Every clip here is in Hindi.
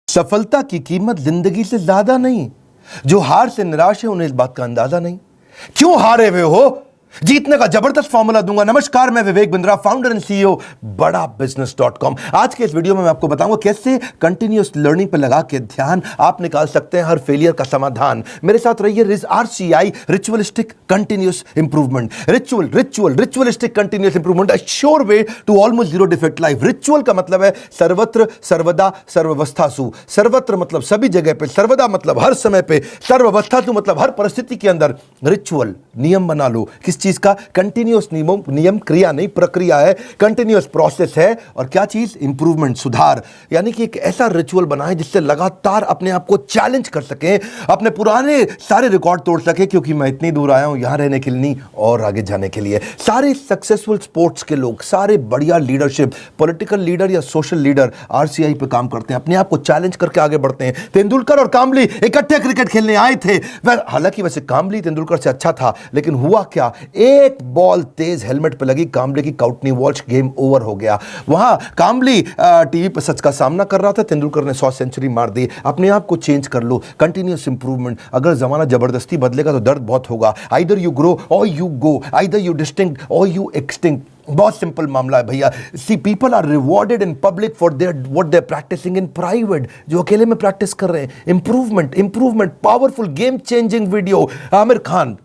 सफलता की कीमत जिंदगी से ज्यादा नहीं। जो हार से निराश है उन्हें इस बात का अंदाजा नहीं। क्यों हारे हुए हो? जीतने का जबरदस्त फॉर्मूला दूंगा। नमस्कार, मैं Vivek Bindra, founder and CEO बड़ा बिजनेस.com। आज के इस वीडियो में मैं आपको बताऊंगा कैसे कंटिन्यूअस लर्निंग पर लगा के ध्यान आप निकाल सकते हैं हर फेलियर का समाधान। मेरे साथ रहिए। RCI, ritualistic continuous improvement. Ritualistic continuous improvement, a sure way to almost zero defect life. Ritual का मतलब है सर्वत्र, सर्वदा, सर्वावस्थासु। सर्वत्र मतलब सभी जगह पे, सर्वदा मतलब हर समय पे, सर्वावस्थासु मतलब हर परिस्थिति के अंदर। रिचुअल नियम बना लो। किस चीज का? कंटिन्यूअस नियम, क्रिया नहीं प्रक्रिया है, कंटिन्यूअस प्रोसेस है। और क्या चीज? इंप्रूवमेंट, सुधार। यानी कि एक ऐसा रिचुअल बनाए जिससे लगातार अपने आप को चैलेंज कर सके, अपने पुराने सारे रिकॉर्ड तोड़ सके। क्योंकि मैं इतनी दूर आया हूं यहां रहने के लिए नहीं, और आगे जाने के लिए। सारे सक्सेसफुल स्पोर्ट्स के लोग, सारे बढ़िया लीडरशिप, पॉलिटिकल लीडर या सोशल लीडर RCI पे काम करते हैं, अपने आप को चैलेंज करके आगे बढ़ते हैं। तेंदुलकर और कांबली इकट्ठे क्रिकेट खेलने आए थे। हालांकि वैसे कांबली तेंदुलकर से अच्छा था, लेकिन हुआ क्या? एक बॉल तेज हेलमेट पे लगी, कांबले की काउटनी वॉच, गेम ओवर हो गया। वहां कांबली टीवी पर सच का सामना कर रहा था, तेंदुलकर ने 100 सेंचुरी मार दी। अपने आप को चेंज कर लो, कंटिन्यूअस इंप्रूवमेंट। अगर जमाना जबरदस्ती बदलेगा तो दर्द बहुत होगा। Either you grow or you go, either you distinct or you extinct. बहुत सिंपल मामला है भैया। See people are rewarded in public for their what they are practicing in private. जो अकेले में प्रैक्टिस कर रहे हैं। Improvement, powerful game changing video. Aamir Khan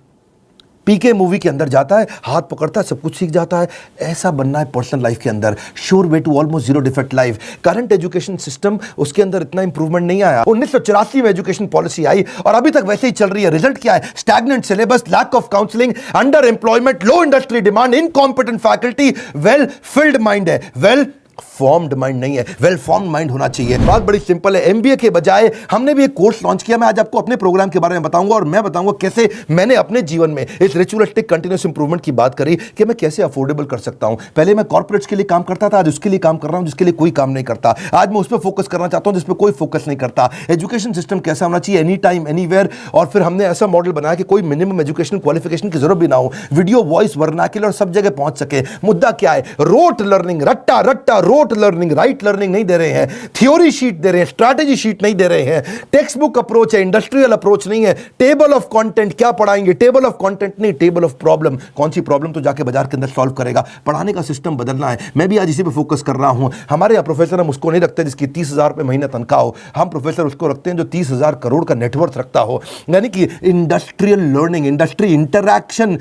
PK movie के अंदर जाता है, हाथ पकड़ता है, सब कुछ सीख जाता है। ऐसा बनना है पर्सनल लाइफ के अंदर। Sure way to almost zero defect life. Current education system, उसके अंदर इतना इंप्रूवमेंट नहीं आया। 1984 में एजुकेशन पॉलिसी आई और अभी तक वैसे ही चल रही है। रिजल्ट क्या है? Stagnant syllabus, lack of counselling, under employment, low industry demand, incompetent faculty. Well filled mind है, वेल फॉर्म्ड माइंड नहीं है। वेल फॉर्म्ड माइंड होना चाहिए। बात बड़ी सिंपल है। MBA के बजाय हमने भी एक कोर्स लॉन्च किया। मैं आज आपको अपने प्रोग्राम के बारे में बताऊंगा और मैं बताऊंगा कैसे मैंने अपने जीवन में इस रिचुअलिस्टिक कंटिन्यूअस इंप्रूवमेंट की बात करी कि मैं कैसे अफोर्डेबल कर सकता हूं। पहले मैं कॉर्पोरेट्स के लिए काम करता था, आज उसके लिए काम कर रहा हूं जिसके लिए कोई काम नहीं करता। आज मैं उस पर फोकस करना चाहता हूं जिस पर कोई फोकस नहीं करता। एजुकेशन सिस्टम कैसा होना चाहिए? Any time anywhere. और फिर हमने ऐसा मॉडल बनाया कि कोई मिनिमम एजुकेशन क्वालिफिकेशन की जरूरत भी ना हो। वीडियो, वॉइस, वर्नाक्युलर सब जगह पहुंच सके। मुद्दा क्या है? रोट लर्निंग, रट्टा रोट लर्निंग, राइट लर्निंग नहीं दे रहे हैं। थ्योरी शीट दे रहे हैं, स्ट्रैटेजी शीट नहीं दे रहे हैं। टेक्स्ट बुक अप्रोच है, इंडस्ट्रियल अप्रोच नहीं है। टेबल ऑफ कंटेंट क्या पढ़ाएंगे? टेबल ऑफ कंटेंट नहीं, टेबल ऑफ प्रॉब्लम। कौन सी प्रॉब्लम तो जाके बाजार के अंदर सॉल्व करेगा। पढ़ाने का सिस्टम बदलना है। मैं भी आज इसी पे फोकस कर रहा हूं। हमारे यहाँ प्रोफेसर हम उसको नहीं रखते जिसकी 30,000 रुपए महीने तनख्वाह हो। हम प्रोफेसर उसको रखते हैं जो 30,000 करोड़ का नेटवर्थ रखता हो। यानी कि industrial learning, industry interaction.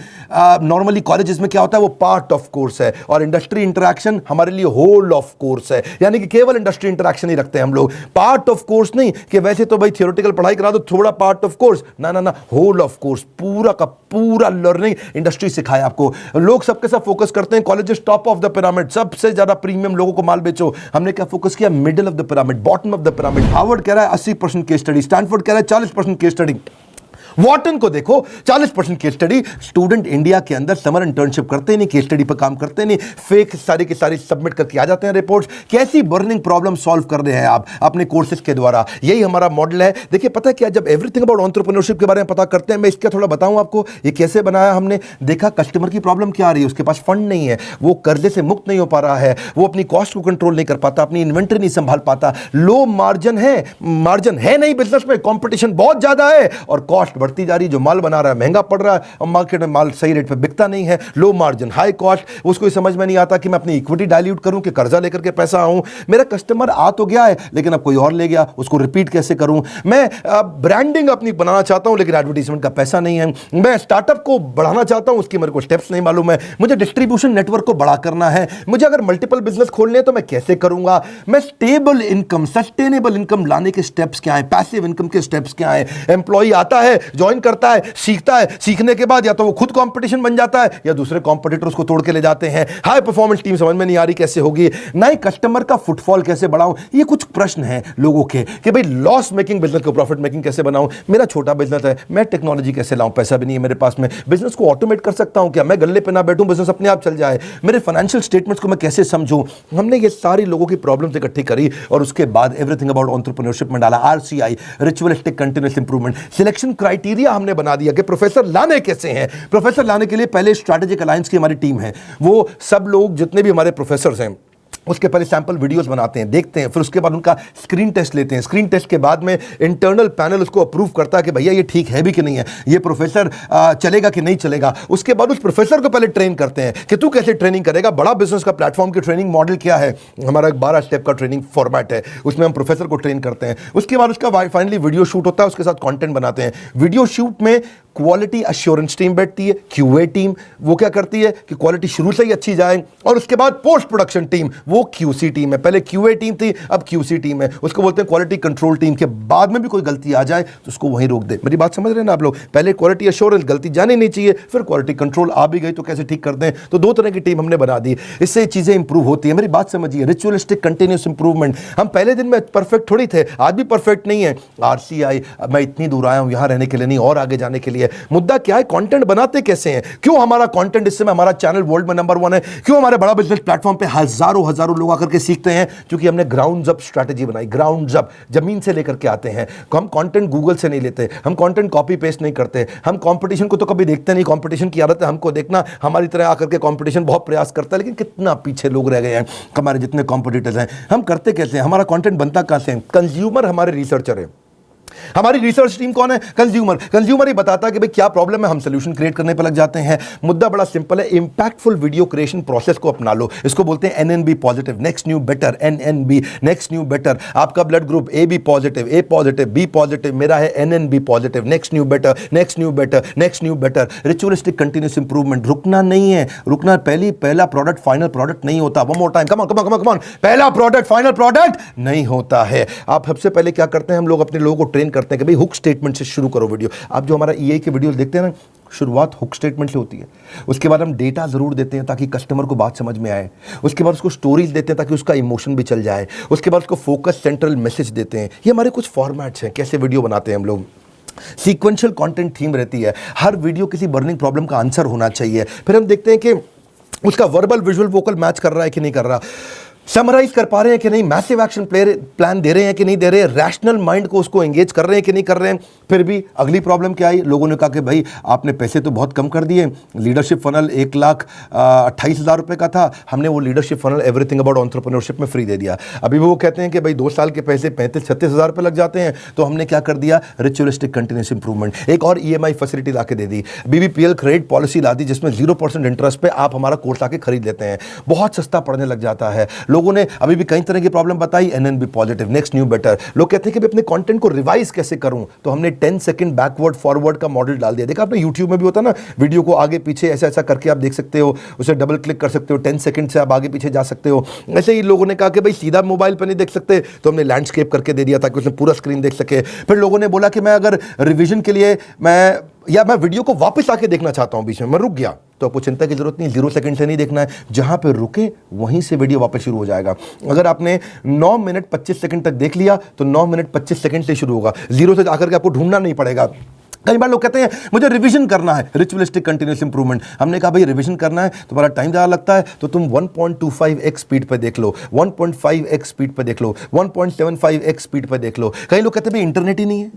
Normally colleges में क्या होता है? वो पार्ट ऑफ कोर्स है, और इंडस्ट्री इंटरैक्शन हमारे लिए होल ऑफ कोर्स है। यानी कि केवल इंडस्ट्री इंटरैक्शन ही रखते हैं हम लोग। पार्ट ऑफ कोर्स नहीं कि वैसे तो भाई थियोरेटिकल पढ़ाई करा दो, थोड़ा पार्ट ऑफ कोर्स। ना, होल ऑफ कोर्स, पूरा का पूरा लर्निंग इंडस्ट्री सिखाए आपको। लोग सबके सब फोकस करते हैं colleges top of the pyramid, सबसे ज्यादा प्रीमियम लोगों को माल बेचो। हमने क्या फोकस किया? Middle of the pyramid, bottom of the pyramid. Harvard कह रहा है 80% केस स्टडी, स्टैनफोर्ड कह रहा है 40% केस स्टडी। वॉटन को देखो 40% केस स्टडी। स्टूडेंट इंडिया के अंदर समर इंटर्नशिप करते नहीं, केस स्टडी पर काम करते नहीं, फेक सारी की सारी सबमिट करके आ जाते हैं रिपोर्ट्स। कैसी बर्निंग प्रॉब्लम सॉल्व कर रहे हैं आप अपने कोर्सेज के द्वारा? यही हमारा मॉडल है। देखिए पता है क्या, जब एवरीथिंग अबाउट एंटरप्रेन्योरशिप के बारे में पता करते हैं, मैं इसका थोड़ा बताऊं आपको ये कैसे बनाया हमने। देखा कस्टमर की प्रॉब्लम क्या आ रही है, उसके पास फंड नहीं है, वो कर्जे से मुक्त नहीं हो पा रहा है, वो अपनी कॉस्ट को कंट्रोल नहीं कर पाता, अपनी इन्वेंटरी नहीं संभाल पाता, लो मार्जिन है नहीं बिजनेस में, कॉम्पिटिशन बहुत ज्यादा है और कॉस्ट बढ़ती जा रही है। जो माल बना रहा है महंगा पड़ रहा है और मार्केट में माल सही रेट पे बिकता नहीं है। Low margin, high cost. उसको समझ में नहीं आता कि मैं अपनी इक्विटी डाइल्यूट करूं कि कर्जा लेकर के पैसा आऊं। मेरा कस्टमर आ तो गया है लेकिन अब कोई और ले गया, उसको रिपीट कैसे करूं। मैं ब्रांडिंग अपनी बनाना चाहता हूं लेकिन एडवर्टाइजमेंट का पैसा नहीं है। मैं स्टार्टअप को बढ़ाना चाहता हूं, उसकी मेरे को स्टेप्स नहीं मालूम है। मुझे डिस्ट्रीब्यूशन नेटवर्क को बड़ा करना है। मुझे अगर मल्टीपल बिजनेस खोलने हैं तो मैं कैसे करूंगा। मैं स्टेबल इनकम, सस्टेनेबल इनकम लाने के स्टेप्स क्या है, पैसिव इनकम के स्टेप्स क्या है। एम्प्लॉय आता है, ज्वाइन करता है, सीखता है, सीखने के बाद या तो वो खुद कंपटीशन बन जाता है या दूसरे कंपटीटर उसको तोड़ के ले जाते हैं। हाई परफॉर्मेंस टीम समझ में नहीं आ रही कैसे होगी। नए कस्टमर का फुटफॉल कैसे बढ़ाऊं। ये कुछ प्रश्न हैं लोगों के कि भाई लॉस मेकिंग बिजनेस को प्रॉफिट मेकिंग कैसे बनाऊं। मेरा छोटा बिजनेस है, मैं टेक्नोलॉजी कैसे लाऊं, पैसा भी नहीं है मेरे पास में। बिजनेस को ऑटोमेट कर सकता हूं क्या? मैं गल्ले पे ना बैठूं, बिजनेस अपने आप चल जाए। मेरे फाइनेंशियल स्टेटमेंट्स को मैं कैसे समझूं। हमने ये सारी लोगों की प्रॉब्लम्स इकट्ठी करी और उसके बाद एवरीथिंग अबाउट एंटरप्रेन्योरशिप में डाला। RCI, ritualistic continuous improvement. Selection criteria हमने बना दिया कि प्रोफेसर लाने कैसे हैं। प्रोफेसर लाने के लिए पहले स्ट्रैटेजिक अलायंस की हमारी टीम है। वो सब लोग जितने भी हमारे प्रोफेसर हैं उसके पहले सैंपल वीडियोस बनाते हैं, देखते हैं, फिर उसके बाद उनका स्क्रीन टेस्ट लेते हैं। स्क्रीन टेस्ट के बाद में इंटरनल पैनल उसको अप्रूव करता है कि भैया ये ठीक है भी कि नहीं है, ये प्रोफेसर चलेगा कि नहीं चलेगा। उसके बाद उस प्रोफेसर को पहले ट्रेन करते हैं कि तू कैसे ट्रेनिंग करेगा। बड़ा बिजनेस का प्लेटफॉर्म की ट्रेनिंग मॉडल क्या है, हमारा एक 12 स्टेप का ट्रेनिंग फॉर्मेट है, उसमें हम प्रोफेसर को ट्रेन करते हैं। उसके बाद उसका फाइनली वीडियो शूट होता है, उसके साथ कॉन्टेंट बनाते हैं। वीडियो शूट में क्वालिटी अश्योरेंस टीम बैठती है, क्यूए टीम, वो क्या करती है कि क्वालिटी शुरू से ही अच्छी जाए, और उसके बाद पोस्ट प्रोडक्शन टीम, वो क्यूसी टीम है। पहले क्यूए टीम थी, अब क्यूसी टीम है, उसको बोलते हैं क्वालिटी कंट्रोल टीम। के बाद में भी कोई गलती आ जाए तो उसको वहीं रोक दे। मेरी बात समझ रहे हैं ना आप लोग? पहले क्वालिटी अश्योरेंस, गलती जानी नहीं चाहिए, फिर क्वालिटी कंट्रोल आ भी गई तो कैसे ठीक करते हैं। तो 2 तरह की टीम हमने बना दी, इससे चीजें इंप्रूव होती है। मेरी बात समझिए, रिचुअलिस्टिक कंटिन्यूस इंप्रूवमेंट। हम पहले दिन में परफेक्ट थोड़ी थे, आज भी परफेक्ट नहीं है। आरसीआई, मैं इतनी दूर आया हूं यहां रहने के लिए नहीं, और आगे जाने के लिए। मुद्दा क्या है, कंटेंट बनाते कैसे हैं? क्यों हमारा कंटेंट, इस समय हमारा चैनल वर्ल्ड में नंबर 1 है? क्यों हमारे बड़ा बिजनेस प्लेटफॉर्म पे हजारों लोग आकर के सीखते हैं? क्योंकि हमने ग्राउंड अप स्ट्रेटजी बनाई। ग्राउंड अप, जमीन से लेकर के आते हैं। हम कंटेंट गूगल से नहीं लेते, हम कंटेंट कॉपी पेस्ट नहीं करते, हम कंपटीशन को तो कभी देखते नहीं। कंपटीशन की आदत है हमको देखना, हमारी तरह आकर के कंपटीशन बहुत प्रयास करता है, लेकिन कितना पीछे लोग रह गए हैं हमारे जितने कॉम्पिटिटर्स हैं। हम करते कैसे हैं? हमारा कंटेंट बनता कैसे है? कंज्यूमर हमारे रिसर्चर है। हमारी रिसर्च टीम कौन है? कंज्यूमर। कंज्यूमर ही बताता है कि भाई क्या प्रॉब्लम है, हम सोल्यूशन क्रिएट करने पर लग जाते हैं। मुद्दा बड़ा सिंपल है, इंपैक्टफुल वीडियो क्रिएशन प्रोसेस को अपना लो। इसको बोलते हैं NNB positive, next new better. NNB, next new better. आपका blood group A B positive, A positive, B positive, मेरा है NNB positive. Next new better, next new better, next new better. Ritualistic continuous improvement. रुकना नहीं है, रुकना। पहला प्रोडक्ट फाइनल प्रोडक्ट नहीं होता। One more time, come on come on come on. पहला प्रोडक्ट फाइनल प्रोडक्ट नहीं होता है। आप सबसे पहले क्या करते हैं, हम लोग अपने लोगों को ट्रेन करते हैं कि भाई हुक स्टेटमेंट से शुरू करो वीडियो। आप जो हमारा ईआई के वीडियो देखते हैं ना, शुरुआत हुक स्टेटमेंट से होती है। उसके बाद हम डेटा जरूर देते हैं ताकि कस्टमर को बात समझ में आए। उसके बाद उसको स्टोरीज देते हैं ताकि उसका इमोशन भी चल जाए। उसके बाद उसको फोकस सेंट्रल मैसेज देते हैं। ये हमारे कुछ फॉर्मेट्स हैं कैसे वीडियो बनाते हैं हम लोग। सीक्वेंशियल कंटेंट थीम रहती है, हर वीडियो किसी बर्निंग प्रॉब्लम का आंसर होना चाहिए। फिर हम देखते हैं कि उसका वर्बल विजुअल वोकल मैच कर रहा है कि नहीं कर रहा, समराइज कर पा रहे हैं कि नहीं, मैसिव एक्शन प्लान दे रहे हैं कि नहीं दे रहे, रैशनल माइंड को उसको एंगेज कर रहे हैं कि नहीं कर रहे हैं। फिर भी अगली प्रॉब्लम क्या आई, लोगों ने कहा कि भाई आपने पैसे तो बहुत कम कर दिए। लीडरशिप फनल 1,28,000 रुपए का था, हमने वो leadership funnel everything about entrepreneurship में फ्री दे दिया। अभी वो कहते हैं कि भाई 2 साल के पैसे 35-36,000 रुपए लग जाते हैं। तो हमने क्या कर दिया, रिचुअलिस्टिक कंटिन्यूस इंप्रूवमेंट। एक और ईएमआई फैसिलिटी ला के दे दी, बीबीपीएल क्रेडिट पॉलिसी ला दी, जिसमें 0% इंटरेस्ट पे आप हमारा कोर्स आके खरीद लेते हैं। बहुत सस्ता पड़ने लग जाता है। लोगों ने अभी भी कई तरह की प्रॉब्लम बताई, NNB positive, next new better. लोग कहते हैं कि अपने कंटेंट को रिवाइज कैसे करूं, तो हमने 10 सेकंड बैकवर्ड फॉरवर्ड का मॉडल डाल दिया। देखा आपने यूट्यूब में भी होता ना, वीडियो को आगे पीछे ऐसा ऐसा करके आप देख सकते हो, उसे डबल क्लिक कर सकते हो, 10 सेकंड से आप आगे पीछे जा सकते हो। ऐसे ही लोगों ने कहा कि भाई सीधा मोबाइल पर नहीं देख सकते, तो हमने लैंडस्केप करके दे दिया ताकि उसमें पूरा स्क्रीन देख सके। फिर लोगों ने बोला कि मैं अगर रिवीजन के लिए मैं वीडियो को वापस आके देखना चाहता हूं, बीच में मैं रुक गया, तो आपको चिंता की जरूरत नहीं, 0 सेकंड से नहीं देखना है, जहां पे रुके वहीं से वीडियो वापस शुरू हो जाएगा। अगर आपने 9 मिनट 25 सेकंड तक देख लिया तो 9 मिनट 25 सेकंड से शुरू होगा, 0 से आकर के आपको ढूंढना नहीं पड़ेगा। कई बार लोग कहते हैं मुझे रिवीजन करना है, रिचुअलिस्टिक कंटिन्यूअस इंप्रूवमेंट। हमने कहा भाई रिवीजन करना है, तुम्हारा टाइम ज़्यादा लगता है तो तुम 1.25x स्पीड पे देख लो, 1.5x स्पीड पे देख लो, 1.75x स्पीड पे देख लो। कई लोग कहते हैं भाई इंटरनेट ही नहीं है,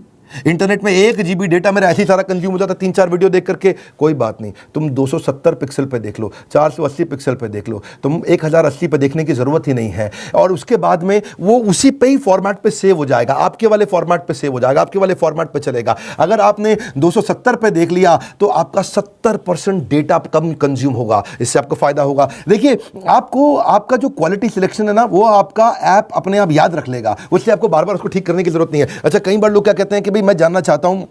इंटरनेट में 1 GB डेटा मेरा ऐसे ही सारा कंज्यूम हो जाता है 3-4 वीडियो देख करके। कोई बात नहीं, तुम 270 पिक्सल पे देख लो, 480 पिक्सल पे देख लो, तुम 1080 पे देखने की जरूरत ही नहीं है। और उसके बाद में वो उसी पे ही फॉर्मेट पे सेव हो जाएगा, आपके वाले फॉर्मेट पे सेव हो जाएगा, आपके वाले फॉर्मेट पे चलेगा। अगर आपने 270 पे देख लिया तो आपका 70% डेटा कम कंज्यूम होगा, इससे आपको फायदा होगा। देखिए आपको आपका जो क्वालिटी सिलेक्शन है ना, वो आपका ऐप अपने आप याद रख लेगा, उससे आपको बार बार उसको ठीक करने की जरूरत नहीं है। अच्छा, कई बार लोग क्या कहते हैं कि मैं जानना चाहता हूं,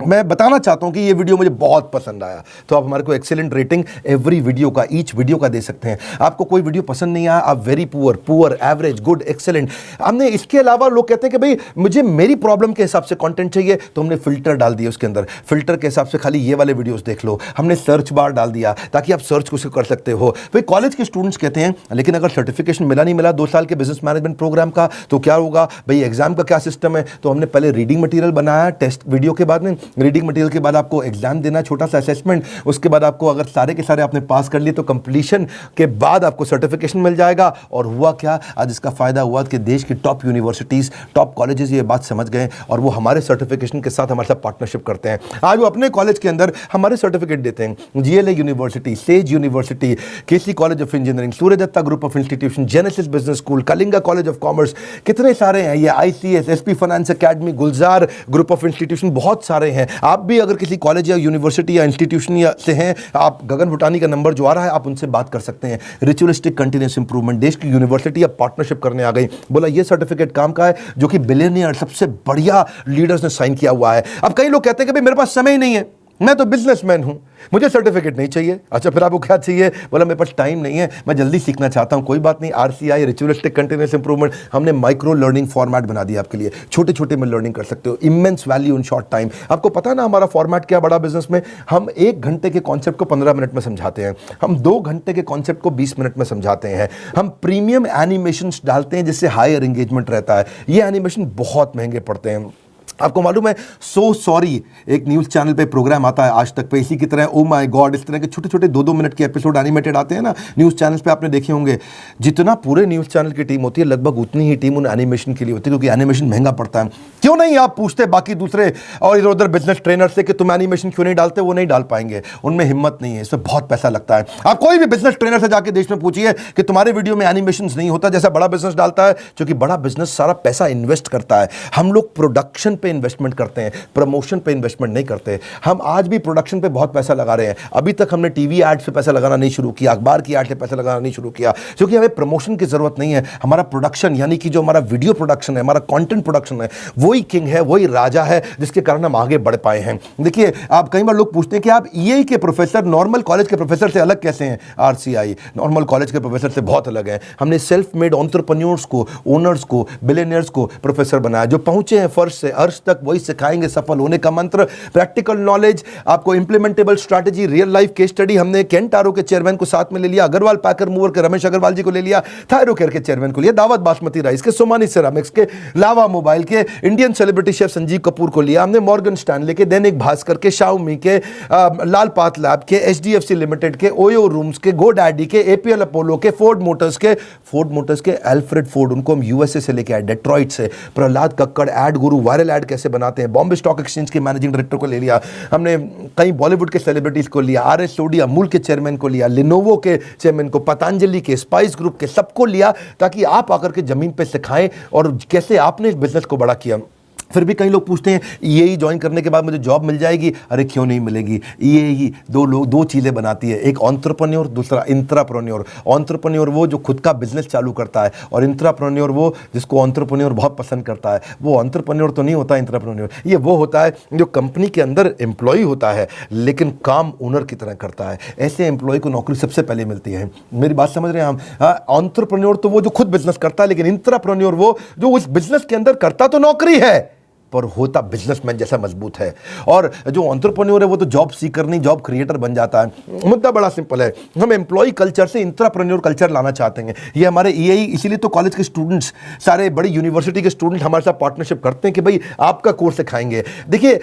मैं बताना चाहता हूं कि ये वीडियो मुझे बहुत पसंद आया, तो आप हमारे को एक्सीलेंट रेटिंग एवरी वीडियो का, ईच वीडियो का दे सकते हैं। आपको कोई वीडियो पसंद नहीं आया, आप very poor, average, good, excellent. हमने इसके अलावा लोग कहते हैं कि भाई मुझे मेरी प्रॉब्लम के हिसाब से कंटेंट चाहिए, तो हमने फिल्टर डाल दिया उसके अंदर, फिल्टर के हिसाब से खाली ये वाले वीडियोस देख लो। हमने सर्च बार डाल दिया ताकि आप सर्च को कर सकते हो। भाई कॉलेज के स्टूडेंट्स कहते हैं लेकिन अगर सर्टिफिकेशन मिला नहीं मिला 2 साल के बिजनेस मैनेजमेंट प्रोग्राम का, तो क्या होगा भाई, एग्जाम का क्या सिस्टम है। तो हमने पहले रीडिंग मटेरियल बनाया टेस्ट वीडियो के बाद में, रीडिंग मटेरियल के बाद आपको एग्जाम देना, छोटा सा असेसमेंट, उसके बाद आपको अगर सारे के सारे आपने पास कर लिए तो कंप्लीशन के बाद आपको सर्टिफिकेशन मिल जाएगा। और हुआ क्या, आज इसका फायदा हुआ कि देश की टॉप यूनिवर्सिटीज, टॉप कॉलेजेस ये बात समझ गए और वो हमारे सर्टिफिकेशन के साथ हमारे साथ पार्टनरशिप करते हैं। आज वो अपने कॉलेज के अंदर हमारे सर्टिफिकेट देते हैं। GLA university, Sage university, KC college of engineering, Surya Datta group of institution, Genesis business school, Kalinga college of commerce, कितने सारे हैं ये, ICS, SP finance academy, Gulzar group of institution, बहुत सारे हैं। आप भी अगर किसी कॉलेज या यूनिवर्सिटी या इंस्टीट्यूशन से हैं, आप गगन भुटानी का नंबर जो आ रहा है आप उनसे बात कर सकते हैं। रिचुअलिस्टिक कंटिन्यूस इंप्रूवमेंट, देश की यूनिवर्सिटी अब पार्टनरशिप करने आ गई। बोला ये सर्टिफिकेट काम का है जो कि बिलियनियर सबसे बढ़िया लीडर्स ने साइन किया हुआ है। अब कई लोग कहते हैं कि भाई मेरे पास समय ही नहीं है, मैं तो बिजनेसमैन हूं, मुझे सर्टिफिकेट नहीं चाहिए। अच्छा फिर आपको क्या चाहिए? बोला मेरे पास टाइम नहीं है, मैं जल्दी सीखना चाहता हूं। कोई बात नहीं, आरसीआई, रिचुअलिस्टिक कंटिन्यूअस इंप्रूवमेंट, हमने माइक्रो लर्निंग फॉर्मेट बना दिया आपके लिए। छोटे छोटे में लर्निंग कर सकते हो, immense value in short time. आपको पता है ना हमारा फॉर्मेट क्या बड़ा बिजनेस में, हम 1 घंटे के कॉन्सेप्ट को 15 मिनट में समझाते हैं, हम 2 घंटे के कॉन्सेप्ट को 20 मिनट में समझाते हैं, हम प्रीमियम एनिमेशन डालते हैं जिससे हायर एंगेजमेंट रहता है। ये एनिमेशन बहुत महंगे पड़ते हैं। आपको मालूम है, सो सॉरी एक न्यूज़ चैनल पे प्रोग्राम आता है आज तक पे, इसी की तरह ओ माय गॉड, इस तरह के छोटे छोटे 2-2 मिनट के एपिसोड एनिमेटेड आते हैं ना न्यूज़ चैनल्स पे, आपने देखे होंगे। जितना पूरे न्यूज़ चैनल की टीम होती है लगभग उतनी ही टीम उन एनिमेशन के लिए होती है, क्योंकि एनिमेशन महंगा पड़ता है। क्यों नहीं आप पूछते बाकी दूसरे और इधर उधर बिजनेस ट्रेनर से कि तुम एनिमेशन क्यों नहीं डालते? वो नहीं डाल पाएंगे, उनमें हिम्मत नहीं है, इसमें बहुत पैसा लगता है। आप कोई भी बिजनेस ट्रेनर से जाके देश में पूछिए कि तुम्हारे वीडियो में एनिमेशन नहीं होता जैसा बड़ा बिजनेस डालता है, क्योंकि बड़ा बिजनेस सारा पैसा इन्वेस्ट करता है। हम लोग प्रोडक्शन पे इन्वेस्टमेंट करते हैं, प्रमोशन पे इन्वेस्टमेंट नहीं करते। हम आज भी प्रोडक्शन पे बहुत पैसा लगा रहे हैं। अभी तक हमने टीवी एड से पैसा लगाना नहीं शुरू किया, अखबार की एड से पैसा लगाना नहीं शुरू किया, क्योंकि हमें प्रमोशन की जरूरत नहीं है। हमारा प्रोडक्शन यानी कि जो हमारा वीडियो प्रोडक्शन है, हमारा कंटेंट प्रोडक्शन है, वही किंग है, वही राजा है, जिसके कारण हम आगे बढ़ पाए हैं। देखिए, आप कई बार लोग पूछते हैं कि आप ईए के प्रोफेसर नॉर्मल कॉलेज के प्रोफेसर से अलग कैसे हैं? आरसीआई नॉर्मल कॉलेज के प्रोफेसर से बहुत अलग है। हमने सेल्फ मेड एंटरप्रेन्योर्स को, ओनर्स को, बिलियनियर्स को प्रोफेसर बनाया, जो पहुंचे हैं फर्श से अर्श तक, वही सिखाएंगे सफल होने का मंत्र। प्रैक्टिकल नॉलेज, आपको implementable strategy, real life case study. हमने केंटारो के चेयरमैन को साथ में ले लिया, अग्रवाल पैकर मूवर के रमेश अग्रवाल जी को ले लिया, थायरोकेयर के चेयरमैन को लिया, दावत बासमती राइस के, सोमानी सिरामिक्स के, लावा मोबाइल के, Indian celebrity chef Sanjeev Kapoor को लिया हमने, मॉर्गन स्टैनले के, दैनिक भास्कर के, शाओमी के, लाल पात लैब के, एचडीएफसी लिमिटेड के, ओयो रूम्स के, गो डैडी के, एपीएल अपोलो के, फोर्ड मोटर्स के एल्फ्रेड फोर्ड, उनको हम यूएसए से लेके आए, डेट्रॉइट से। प्रहलाद कक्कड़, एड गुरु, वायरल एड कैसे बनाते हैं, बॉम्बे स्टॉक एक्सचेंज के मैनेजिंग डायरेक्टर को ले लिया हमने, कई बॉलीवुड के सेलिब्रिटीज को लिया, आरएस सोडी अमूल के चेयरमैन को लिया, लिनोवो के चेयरमैन को, पतंजलि के, स्पाइस ग्रुप के, सबको लिया ताकि आप आकर के जमीन पे सिखाएं और कैसे आपने इस बिजनेस को बड़ा किया। फिर भी कई लोग पूछते हैं ईएई ज्वाइन करने के बाद मुझे जॉब मिल जाएगी? अरे क्यों नहीं मिलेगी। ईएई दो चीज़ें बनाती है, एक एंटरप्रेन्योर, दूसरा इंट्राप्रेन्योर। एंटरप्रेन्योर वो जो खुद का बिजनेस चालू करता है, और इंट्राप्रेन्योर वो जिसको एंटरप्रेन्योर बहुत पसंद करता है। वो एंटरप्रेन्योर तो नहीं होता इंट्राप्रेन्योर, ये वो होता है जो कंपनी के अंदर एम्प्लॉय होता है लेकिन काम ओनर की तरह करता है। ऐसे एम्प्लॉय को नौकरी सबसे पहले मिलती है। मेरी बात समझ रहे हैं हम? एंटरप्रेन्योर तो वो जो खुद बिजनेस करता है, लेकिन इंट्राप्रेन्योर वो जो उस बिजनेस के अंदर करता तो नौकरी है पर होता बिजनेसमैन जैसा मजबूत है। और जो एंटरप्रेन्योर है वो तो जॉब सीकर नहीं, जॉब क्रिएटर बन जाता है। मुद्दा बड़ा सिंपल है, हम एम्प्लॉय कल्चर से इंट्राप्रेन्योर कल्चर लाना चाहते हैं। ये हमारे ईएई, इसीलिए तो कॉलेज के स्टूडेंट्स, सारे बड़ी यूनिवर्सिटी के स्टूडेंट हमारे साथ पार्टनरशिप करते हैं कि भाई आपका कोर्स सिखाएंगे। देखिए,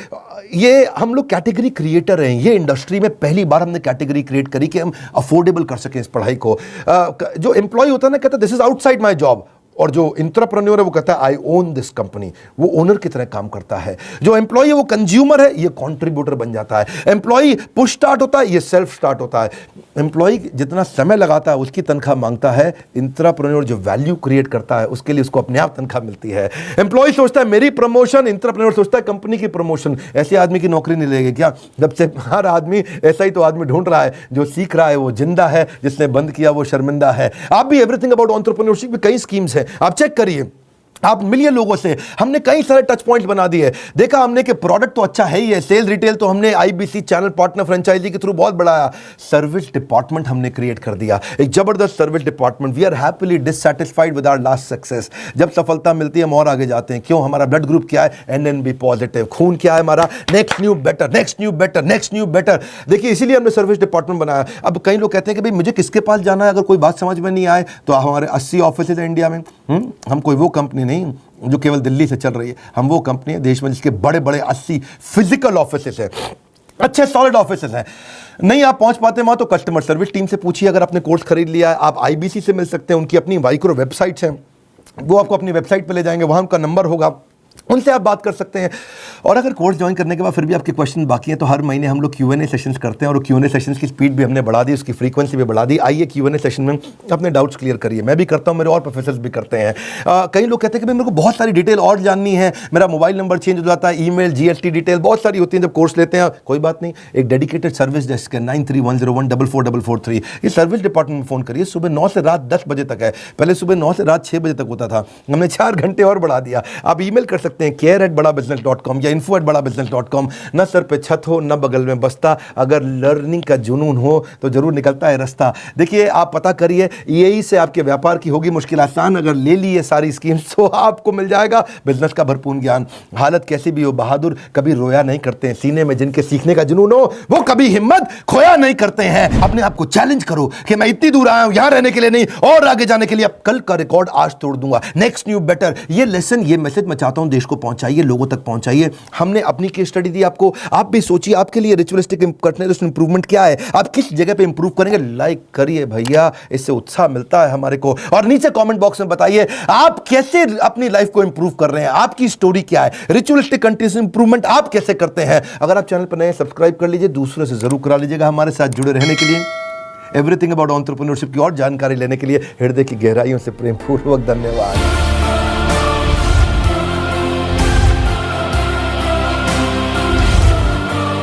ये हम लोग कैटेगरी क्रिएटर हैं। ये इंडस्ट्री में पहली बार हमने कैटेगरी क्रिएट करी कि हम अफोर्डेबल कर सकें इस पढ़ाई को। जो एम्प्लॉय होता है ना, कहता है this is outside my job, और जो इंट्राप्रेन्योर है वो कहता है आई ओन दिस कंपनी, वो ओनर की तरह काम करता है। जो एम्प्लॉय है वो कंज्यूमर है, ये कंट्रीब्यूटर बन जाता है। एम्प्लॉय पुश स्टार्ट होता है, ये सेल्फ स्टार्ट होता है। एम्प्लॉय जितना समय लगाता है उसकी तनख्वाह मांगता है, इंट्राप्रेन्योर जो वैल्यू क्रिएट करता है उसके लिए उसको अपने आप तनख्वाह मिलती है। एम्प्लॉय सोचता है मेरी प्रमोशन, इंट्राप्रेन्योर सोचता है कंपनी की प्रमोशन। ऐसे आदमी की नौकरी नहीं लगेगी क्या? जब से हर आदमी ऐसा ही तो आदमी ढूंढ रहा है, जो सीख रहा है वो जिंदा है, जिसने बंद किया वो शर्मिंदा है। आप भी एवरीथिंग अबाउट एंटरप्रेन्योरशिप में कई स्कीम्स हैं, आप चेक करिए। आप मिलिए लोगों से, हमने कई सारे टच पॉइंट्स बना दिए। देखा हमने कि प्रोडक्ट तो अच्छा है ही है, सेल रिटेल तो हमने आईबीसी चैनल पार्टनर फ्रेंचाइजी के थ्रू बहुत बढ़ाया। सर्विस डिपार्टमेंट हमने क्रिएट कर दिया, एक जबरदस्त service department. We are happily dissatisfied with our last success. जब सफलता मिलती है हम और आगे जाते हैं। क्यों? हमारा ब्लड ग्रुप क्या है? NNB positive. खून क्या है हमारा? Next new better, next new better, next new better. देखिए, इसीलिए हमने सर्विस डिपार्टमेंट बनाया। अब कई लोग कहते हैं कि भाई मुझे किसके पास जाना है अगर कोई बात समझ में नहीं आए, तो हमारे 80 ऑफिस है इंडिया में। हम कोई वो कंपनी नहीं जो केवल दिल्ली से चल रही है। हम वो कंपनी है देश में जिसके बड़े बड़े 80 फिजिकल ऑफिसेस हैं, अच्छे सॉलिड ऑफिसेस हैं। नहीं आप पहुंच पाते वहां तो कस्टमर सर्विस टीम से पूछिए। अगर आपने कोर्स खरीद लिया है, आप आईबीसी से मिल सकते हैं, उनकी अपनी माइक्रो वेबसाइट्स हैं, वो आपको अपनी वेबसाइट पे ले जाएंगे, वहां उनका नंबर होगा, उनसे आप बात कर सकते हैं। और अगर कोर्स ज्वाइन करने के बाद फिर भी आपके क्वेश्चन बाकी हैं तो हर महीने हम लोग Q&A सेशंस करते हैं, और Q&A सेशंस की स्पीड भी हमने बढ़ा दी, उसकी फ्रीक्वेंसी भी बढ़ा दी। आइए Q&A सेशन में अपने डाउट्स क्लियर करिए। मैं भी करता हूं, मेरे और प्रोफेसर्स भी करते हैं। कई लोग कहते हैं कि भाई मेरे को बहुत सारी डिटेल और जाननी है, मेरा मोबाइल नंबर चेंज हो जाता है, ईमेल, GST डिटेल बहुत सारी होती है जब कोर्स लेते हैं। कोई बात नहीं, एक डेडिकेटेड सर्विस डेस्क है 9310144443। ये सर्विस डिपार्टमेंट में फ़ोन करिए। सुबह 9 से रात 10 बजे तक है, पहले सुबह 9 से रात 6 बजे तक होता था, हमने 4 घंटे और बढ़ा दिया। आप ईमेल कर सकते हैं care@badabusiness.com या info@badabusiness.com। न सर पे छत हो न बगल में बस्ता, अगर लर्निंग का जुनून हो तो जरूर निकलता है रास्ता। देखिए आप पता करिए, यही से आपके व्यापार की होगी मुश्किल आसान। अगर ले ली ये सारी स्कीम्स तो आपको मिल जाएगा बिजनेस का भरपूर ज्ञान। हालत कैसी भी हो, बहादुर कभी रोया नहीं करते हैं, सीने में जिनके सीखने का जुनून हो वो कभी हिम्मत खोया नहीं करते हैं। अपने आप को चैलेंज करो कि मैं इतनी दूर आया हूं यहां रहने के लिए नहीं, और आगे जाने के लिए। अब कल का रिकॉर्ड आज तोड़ दूंगा, नेक्स्ट न्यू बेटर। ये लेसन, ये मैसेज मैं चाहता हूं देश को पहुंचाइए, लोगों तक पहुंचाइए। हमने अपनी केस स्टडी दी आपको, आप भी सोचिए आपके लिए रिचुअलिस्टिक कंटिन्यूअस इंप्रूवमेंट क्या है, आप किस जगह पे इंप्रूव करेंगे। लाइक करिए भैया, इससे उत्साह मिलता है हमारे को। और नीचे कमेंट बॉक्स में बताइए आप कैसे अपनी लाइफ को इंप्रूव कर रहे हैं, आपकी स्टोरी क्या है, रिचुअलिस्टिक कंटिन्यूअस इंप्रूवमेंट आप कैसे करते हैं। अगर आप चैनल पर नए, सब्सक्राइब कर लीजिए, दूसरों से जरूर करा लीजिएगा। हमारे साथ जुड़े रहने के लिए, एवरीथिंग अबाउट एंटरप्रेन्योरशिप की और जानकारी लेने के लिए हृदय की गहराइयों से प्रेमपूर्वक धन्यवाद।